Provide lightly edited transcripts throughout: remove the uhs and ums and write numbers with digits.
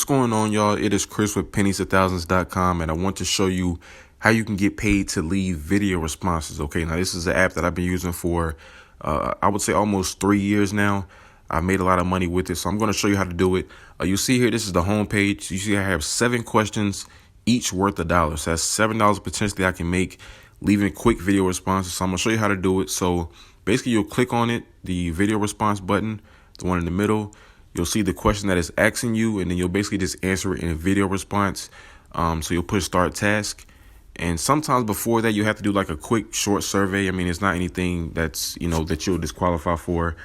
going on, y'all? It is Chris with pennies2000s.com, and I want to show you how you can get paid to leave video responses. Okay, now this is an app that I've been using for I would say almost 3 years now. I've made a lot of money with it, so I'm going to show you how to do it. You see here, this is the home page. You see I have 7 questions, each worth $1. So that's $7 potentially I can make leaving quick video responses. So I'm going to show you how to do it. So basically you'll click on it, the video response button, the one in the middle. You'll see the question that is asking you, and then you'll basically just answer it in a video response. So you'll push start task. And sometimes before that, you have to do like a quick short survey. I mean, it's not anything that's, that you'll disqualify for.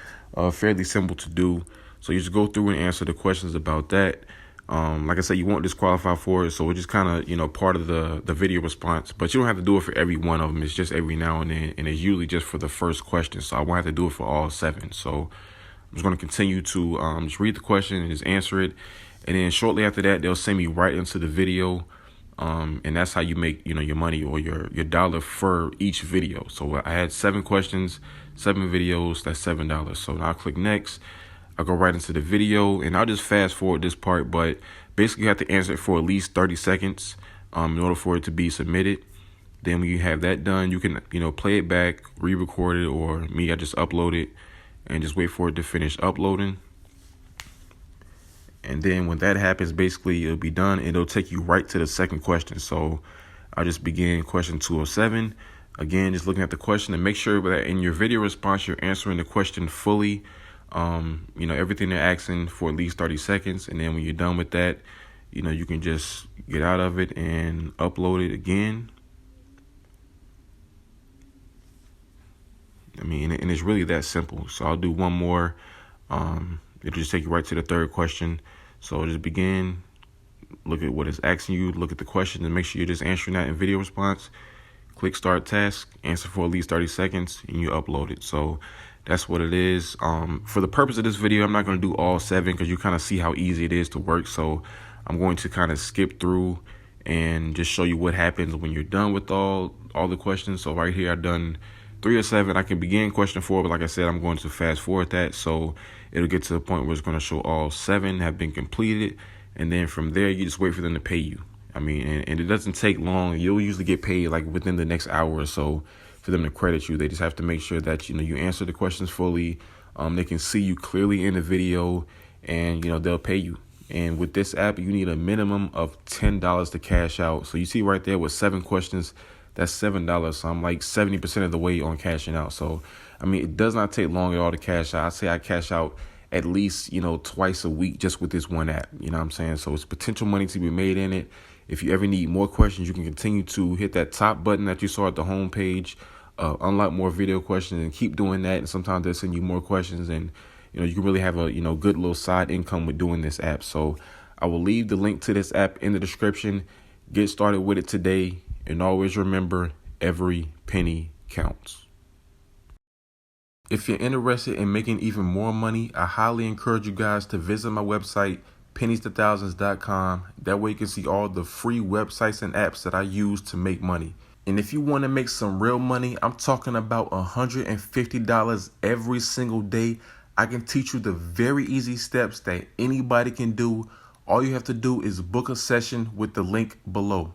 Fairly simple to do. So you just go through and answer the questions about that. Like I said, you won't disqualify for it. So it's just kind of, part of the video response. But you don't have to do it for every one of them. It's just every now and then. And it's usually just for the first question. So I won't have to do it for all 7. So I'm just going to continue to just read the question and just answer it. And then shortly after that, they'll send me right into the video. And that's how you make, your money or your dollar for each video. So I had 7 questions, 7 videos, that's $7. So now I click next. I'll go right into the video, and I'll just fast forward this part. But basically, you have to answer it for at least 30 seconds in order for it to be submitted. Then when you have that done, you can, play it back, re-record it, or I just upload it and just wait for it to finish uploading. And then when that happens, basically it'll be done. It'll take you right to the second question. So I'll just begin question 207. Again, just looking at the question and make sure that in your video response, you're answering the question fully. Everything they're asking for at least 30 seconds. And then when you're done with that, you can just get out of it and upload it again. And it's really that simple. So I'll do one more. It'll just take you right to the third question. So just begin, look at what it's asking you, look at the question, and make sure you're just answering that in video response. Click start task, answer for at least 30 seconds, and you upload it. So that's what it is. For the purpose of this video, I'm not going to do all 7 because you kind of see how easy it is to work. So I'm going to kind of skip through and just show you what happens when you're done with all the questions. So right here, I've done 3 or 7. I can begin question 4, but like I said, I'm going to fast forward that. So it'll get to the point where it's going to show all 7 have been completed. And then from there, you just wait for them to pay you. And it doesn't take long. You'll usually get paid like within the next hour or so for them to credit you. They just have to make sure that, you answer the questions fully. They can see you clearly in the video, and, they'll pay you. And with this app, you need a minimum of $10 to cash out. So you see right there with 7 questions, that's $7. So I'm like 70% of the way on cashing out. So, it does not take long at all to cash out. I say I cash out at least, twice a week just with this one app. You know what I'm saying? So it's potential money to be made in it. If you ever need more questions, you can continue to hit that top button that you saw at the home page, unlock more video questions, and keep doing that. And sometimes they'll send you more questions, and, you can really have a, good little side income with doing this app. So I will leave the link to this app in the description. Get started with it today. And always remember, every penny counts. If you're interested in making even more money, I highly encourage you guys to visit my website, pennies2000s.com. That way you can see all the free websites and apps that I use to make money. And if you want to make some real money, I'm talking about $150 every single day. I can teach you the very easy steps that anybody can do. All you have to do is book a session with the link below.